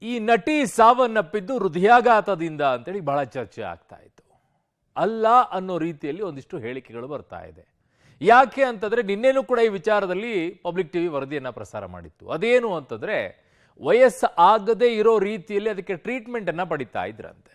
ಈ ನಟಿ ಸಾವನ್ನಪ್ಪಿದ್ದು ಹೃದಯಾಘಾತದಿಂದ ಅಂತೇಳಿ ಬಹಳ ಚರ್ಚೆ ಆಗ್ತಾ ಇತ್ತು. ಅಲ್ಲ ಅನ್ನೋ ರೀತಿಯಲ್ಲಿ ಒಂದಿಷ್ಟು ಹೇಳಿಕೆಗಳು ಬರ್ತಾ ಇದೆ. ಯಾಕೆ ಅಂತಂದ್ರೆ ನಿನ್ನೆನೂ ಕೂಡ ಈ ವಿಚಾರದಲ್ಲಿ ಪಬ್ಲಿಕ್ ಟಿವಿ ವರದಿಯನ್ನ ಪ್ರಸಾರ ಮಾಡಿತ್ತು. ಅದೇನು ಅಂತಂದ್ರೆ ವಯಸ್ಸು ಆಗದೆ ಇರೋ ರೀತಿಯಲ್ಲಿ ಅದಕ್ಕೆ ಟ್ರೀಟ್ಮೆಂಟ್ ಅನ್ನ ಪಡಿತಾ ಇದ್ರಂತೆ.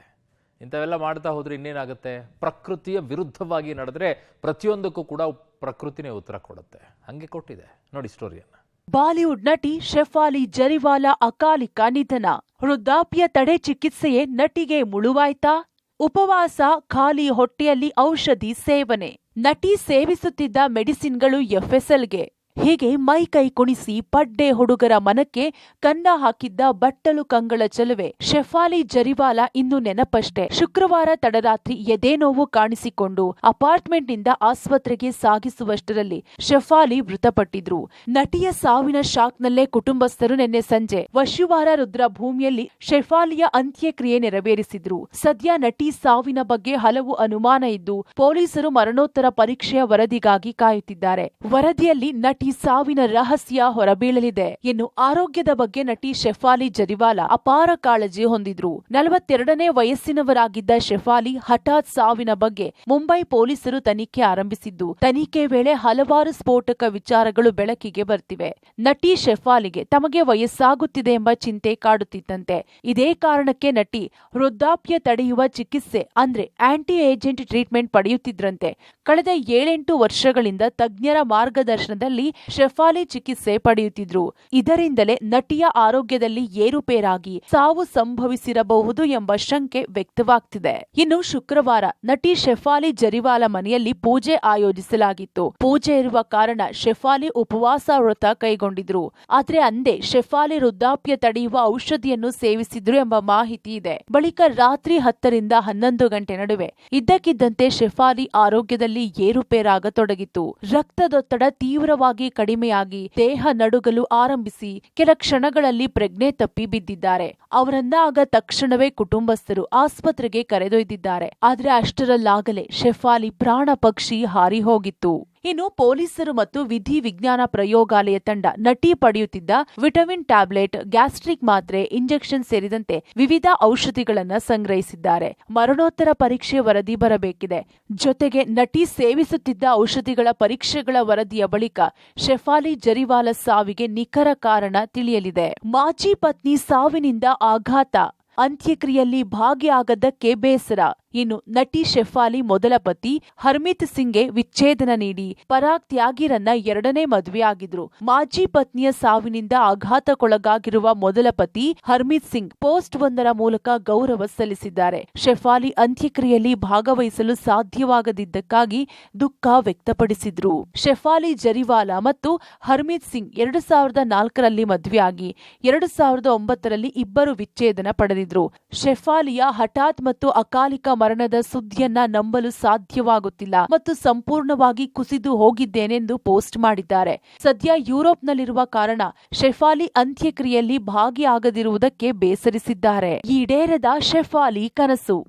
ಇಂಥವೆಲ್ಲ ಮಾಡ್ತಾ ಹೋದ್ರೆ ಇನ್ನೇನಾಗುತ್ತೆ? ಪ್ರಕೃತಿಯ ವಿರುದ್ಧವಾಗಿ ನಡೆದ್ರೆ ಪ್ರತಿಯೊಂದಕ್ಕೂ ಕೂಡ ಪ್ರಕೃತಿನೇ ಉತ್ತರ ಕೊಡುತ್ತೆ. ಹಂಗೆ ಕೊಟ್ಟಿದೆ ನೋಡಿ ಸ್ಟೋರಿಯನ್ನ. ಬಾಲಿವುಡ್ ನಟಿ ಶೆಫಾಲಿ ಜರಿವಾಲಾ ಅಕಾಲಿಕ ನಿಧನ. ವೃದ್ಧಾಪ್ಯ ತಡೆ ಚಿಕಿತ್ಸೆಯೇ ನಟಿಗೆ ಮುಳುವಾಯ್ತಾ? ಉಪವಾಸ, ಖಾಲಿ ಹೊಟ್ಟೆಯಲ್ಲಿ ಔಷಧಿ ಸೇವನೆ. ನಟಿ ಸೇವಿಸುತ್ತಿದ್ದ ಮೆಡಿಸಿನ್ಗಳು ಎಫ್ಎಸ್ಎಲ್ಗೆ. ಹೀಗೆ ಮೈ ಕೈ ಕುಣಿಸಿ ಪಡ್ಡೆ ಹುಡುಗರ ಮನಕ್ಕೆ ಕನ್ನ ಹಾಕಿದ್ದ ಬಟ್ಟಲು ಕಂಗಳ ಚೆಲುವೆ ಶೆಫಾಲಿ ಜರಿವಾಲಾ ಇನ್ನು ನೆನಪಷ್ಟೇ. ಶುಕ್ರವಾರ ತಡರಾತ್ರಿ ಎದೆನೋವು ಕಾಣಿಸಿಕೊಂಡು ಅಪಾರ್ಟ್ಮೆಂಟ್ನಿಂದ ಆಸ್ಪತ್ರೆಗೆ ಸಾಗಿಸುವಷ್ಟರಲ್ಲಿ ಶೆಫಾಲಿ ಮೃತಪಟ್ಟಿದ್ರು. ನಟಿಯ ಸಾವಿನ ಶಾಕ್ನಲ್ಲೇ ಕುಟುಂಬಸ್ಥರು ನಿನ್ನೆ ಸಂಜೆ ವಶುವಾರ ರುದ್ರಭೂಮಿಯಲ್ಲಿ ಶೆಫಾಲಿಯ ಅಂತ್ಯಕ್ರಿಯೆ ನೆರವೇರಿಸಿದ್ರು. ಸದ್ಯ ನಟಿ ಸಾವಿನ ಬಗ್ಗೆ ಹಲವು ಅನುಮಾನ ಇದ್ದು ಪೊಲೀಸರು ಮರಣೋತ್ತರ ಪರೀಕ್ಷೆಯ ವರದಿಗಾಗಿ ಕಾಯುತ್ತಿದ್ದಾರೆ. ವರದಿಯಲ್ಲಿ ನಟಿ ಸಾವಿನ ರಹಸ್ಯ ಹೊರಬೀಳಲಿದೆ. ಇನ್ನು ಆರೋಗ್ಯದ ಬಗ್ಗೆ ನಟಿ ಶೆಫಾಲಿ ಜರಿವಾಲಾ ಅಪಾರ ಕಾಳಜಿ ಹೊಂದಿದ್ರು. 42ನೇ ವಯಸ್ಸಿನವರಾಗಿದ್ದ ಶೆಫಾಲಿ ಹಠಾತ್ ಸಾವಿನ ಬಗ್ಗೆ ಮುಂಬೈ ಪೊಲೀಸರು ತನಿಖೆ ಆರಂಭಿಸಿದ್ದು, ತನಿಖೆ ವೇಳೆ ಹಲವಾರು ಸ್ಫೋಟಕ ವಿಚಾರಗಳು ಬೆಳಕಿಗೆ ಬರ್ತಿವೆ. ನಟಿ ಶೆಫಾಲಿಗೆ ತಮಗೆ ವಯಸ್ಸಾಗುತ್ತಿದೆ ಎಂಬ ಚಿಂತೆ ಕಾಡುತ್ತಿದ್ದಂತೆ. ಇದೇ ಕಾರಣಕ್ಕೆ ನಟಿ ವೃದ್ಧಾಪ್ಯ ತಡೆಯುವ ಚಿಕಿತ್ಸೆ ಅಂದ್ರೆ ಆಂಟಿ ಏಜೆಂಟ್ ಟ್ರೀಟ್ಮೆಂಟ್ ಪಡೆಯುತ್ತಿದ್ರಂತೆ. ಕಳೆದ 7-8 ವರ್ಷಗಳಿಂದ ತಜ್ಞರ ಮಾರ್ಗದರ್ಶನದಲ್ಲಿ ಶೆಫಾಲಿ ಚಿಕಿತ್ಸೆ ಪಡೆಯುತ್ತಿದ್ರು. ಇದರಿಂದಲೇ ನಟಿಯ ಆರೋಗ್ಯದಲ್ಲಿ ಏರುಪೇರಾಗಿ ಸಾವು ಸಂಭವಿಸಿರಬಹುದು ಎಂಬ ಶಂಕೆ ವ್ಯಕ್ತವಾಗ್ತಿದೆ. ಇನ್ನು ಶುಕ್ರವಾರ ನಟಿ ಶೆಫಾಲಿ ಜರಿವಾಲಾ ಮನೆಯಲ್ಲಿ ಪೂಜೆ ಆಯೋಜಿಸಲಾಗಿತ್ತು. ಪೂಜೆ ಇರುವ ಕಾರಣ ಶೆಫಾಲಿ ಉಪವಾಸ ವ್ರತ ಕೈಗೊಂಡಿದ್ರು. ಆದ್ರೆ ಅಂದೇ ಶೆಫಾಲಿ ವೃದ್ಧಾಪ್ಯ ತಡೆಯುವ ಔಷಧಿಯನ್ನು ಸೇವಿಸಿದ್ರು ಎಂಬ ಮಾಹಿತಿ ಇದೆ. ಬಳಿಕ ರಾತ್ರಿ 10ರಿಂದ 11 ಗಂಟೆ ನಡುವೆ ಇದ್ದಕ್ಕಿದ್ದಂತೆ ಶೆಫಾಲಿ ಆರೋಗ್ಯದಲ್ಲಿ ಏರುಪೇರಾಗತೊಡಗಿತು. ರಕ್ತದೊತ್ತಡ ತೀವ್ರವಾಗಿ ಕಡಿಮೆಯಾಗಿ ದೇಹ ನಡುಗಲು ಆರಂಭಿಸಿ ಕೆಲ ಕ್ಷಣಗಳಲ್ಲಿ ಪ್ರಜ್ಞೆ ತಪ್ಪಿ ಬಿದ್ದಿದ್ದಾರೆ. ಅವರನ್ನ ಆಗ ತಕ್ಷಣವೇ ಕುಟುಂಬಸ್ಥರು ಆಸ್ಪತ್ರೆಗೆ ಕರೆದೊಯ್ದಿದ್ದಾರೆ. ಆದ್ರೆ ಅಷ್ಟರಲ್ಲಾಗಲೇ ಶೆಫಾಲಿ ಪ್ರಾಣ ಪಕ್ಷಿ ಹಾರಿ ಹೋಗಿತ್ತು. ಇನ್ನು ಪೊಲೀಸರು ಮತ್ತು ವಿಧಿ ವಿಜ್ಞಾನ ಪ್ರಯೋಗಾಲಯ ತಂಡ ನಟಿ ಪಡೆಯುತ್ತಿದ್ದ ವಿಟಮಿನ್ ಟ್ಯಾಬ್ಲೆಟ್, ಗ್ಯಾಸ್ಟ್ರಿಕ್ ಮಾತ್ರೆ, ಇಂಜೆಕ್ಷನ್ ಸೇರಿದಂತೆ ವಿವಿಧ ಔಷಧಿಗಳನ್ನ ಸಂಗ್ರಹಿಸಿದ್ದಾರೆ. ಮರಣೋತ್ತರ ಪರೀಕ್ಷೆ ವರದಿ ಬರಬೇಕಿದೆ. ಜೊತೆಗೆ ನಟಿ ಸೇವಿಸುತ್ತಿದ್ದ ಔಷಧಿಗಳ ಪರೀಕ್ಷೆಗಳ ವರದಿಯ ಬಳಿಕ ಶೆಫಾಲಿ ಜರಿವಾಲಾ ಸಾವಿಗೆ ನಿಖರ ಕಾರಣ ತಿಳಿಯಲಿದೆ. ಮಾಜಿ ಪತ್ನಿ ಸಾವಿನಿಂದ ಆಘಾತ, ಅಂತ್ಯಕ್ರಿಯೆಯಲ್ಲಿ ಭಾಗಿಯಾಗದ್ದಕ್ಕೆ ಬೇಸರ. ಇನ್ನು ನಟಿ ಶೆಫಾಲಿ ಮೊದಲ ಪತಿ ಹರ್ಮಿತ್ ಸಿಂಗ್ಗೆ ವಿಚ್ಛೇದನ ನೀಡಿ ಪರಾಗ್ ತ್ಯಾಗಿರನ್ನ 2ನೇ ಮದುವೆಯಾಗಿದ್ರು. ಮಾಜಿ ಪತ್ನಿಯ ಸಾವಿನಿಂದ ಆಘಾತಕ್ಕೊಳಗಾಗಿರುವ ಮೊದಲ ಪತಿ ಹರ್ಮಿತ್ ಸಿಂಗ್ ಪೋಸ್ಟ್ ಒಂದರ ಮೂಲಕ ಗೌರವ ಸಲ್ಲಿಸಿದ್ದಾರೆ. ಶೆಫಾಲಿ ಅಂತ್ಯಕ್ರಿಯೆಯಲ್ಲಿ ಭಾಗವಹಿಸಲು ಸಾಧ್ಯವಾಗದಿದ್ದಕ್ಕಾಗಿ ದುಃಖ ವ್ಯಕ್ತಪಡಿಸಿದ್ರು. ಶೆಫಾಲಿ ಜರಿವಾಲಾ ಮತ್ತು ಹರ್ಮಿತ್ ಸಿಂಗ್ 2004ರಲ್ಲಿ ಮದುವೆಯಾಗಿ 2009ರಲ್ಲಿ ಇಬ್ಬರು ವಿಚ್ಛೇದನ ಪಡೆದಿದ್ರು. ಶೆಫಾಲಿಯ ಹಠಾತ್ ಮತ್ತು ಅಕಾಲಿಕ ಮರಣದ ಸುದ್ದಿಯನ್ನ ನಂಬಲು ಸಾಧ್ಯವಾಗುತ್ತಿಲ್ಲ ಮತ್ತು ಸಂಪೂರ್ಣವಾಗಿ ಕುಸಿದು ಹೋಗಿದ್ದೇನೆಂದು ಪೋಸ್ಟ್ ಮಾಡಿದ್ದಾರೆ. ಸದ್ಯ ಯುರೋಪ್ನಲ್ಲಿರುವ ಕಾರಣ ಶೆಫಾಲಿ ಅಂತ್ಯಕ್ರಿಯೆಯಲ್ಲಿ ಭಾಗಿಯಾಗದಿರುವುದಕ್ಕೆ ಬೇಸರಿಸಿದ್ದಾರೆ. ಈಡೇರದ ಶೆಫಾಲಿ ಕನಸು,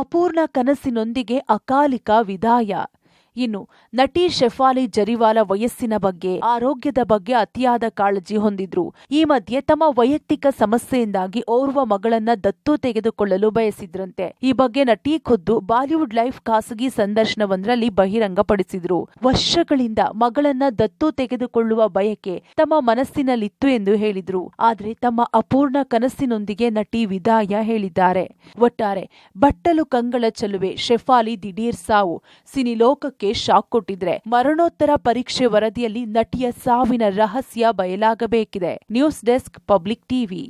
ಅಪೂರ್ಣ ಕನಸಿನೊಂದಿಗೆ ಅಕಾಲಿಕ ವಿದಾಯ. ಇನ್ನು ನಟಿ ಶೆಫಾಲಿ ಜರಿವಾಲಾ ವಯಸ್ಸಿನ ಬಗ್ಗೆ, ಆರೋಗ್ಯದ ಬಗ್ಗೆ ಅತಿಯಾದ ಕಾಳಜಿ ಹೊಂದಿದ್ರು. ಈ ಮಧ್ಯೆ ತಮ್ಮ ವೈಯಕ್ತಿಕ ಸಮಸ್ಯೆಯಿಂದಾಗಿ ಓರ್ವ ಮಗಳನ್ನ ದತ್ತು ತೆಗೆದುಕೊಳ್ಳಲು ಬಯಸಿದ್ರಂತೆ. ಈ ಬಗ್ಗೆ ನಟಿ ಖುದ್ದು ಬಾಲಿವುಡ್ ಲೈಫ್ ಖಾಸಗಿ ಸಂದರ್ಶನವೊಂದರಲ್ಲಿ ಬಹಿರಂಗಪಡಿಸಿದ್ರು. ವರ್ಷಗಳಿಂದ ಮಗಳನ್ನ ದತ್ತು ತೆಗೆದುಕೊಳ್ಳುವ ಬಯಕೆ ತಮ್ಮ ಮನಸ್ಸಿನಲ್ಲಿತ್ತು ಎಂದು ಹೇಳಿದ್ರು. ಆದ್ರೆ ತಮ್ಮ ಅಪೂರ್ಣ ಕನಸಿನೊಂದಿಗೆ ನಟಿ ವಿದಾಯ ಹೇಳಿದ್ದಾರೆ. ಒಟ್ಟಾರೆ ಬಟ್ಟಲು ಕಂಗಳ ಚೆಲುವೆ ಶೆಫಾಲಿ ದಿಢೀರ್ ಸಾವು ಸಿನಿಲೋಕಕ್ಕೆ ಶಾಕ್ ಕೊಟ್ಟಿದ್ರೆ, ಮರಣೋತ್ತರ ಪರೀಕ್ಷೆ ವರದಿಯಲ್ಲಿ ನಟಿಯ ಸಾವಿನ ರಹಸ್ಯ ಬಯಲಾಗಬೇಕಿದೆ. News desk, public TV.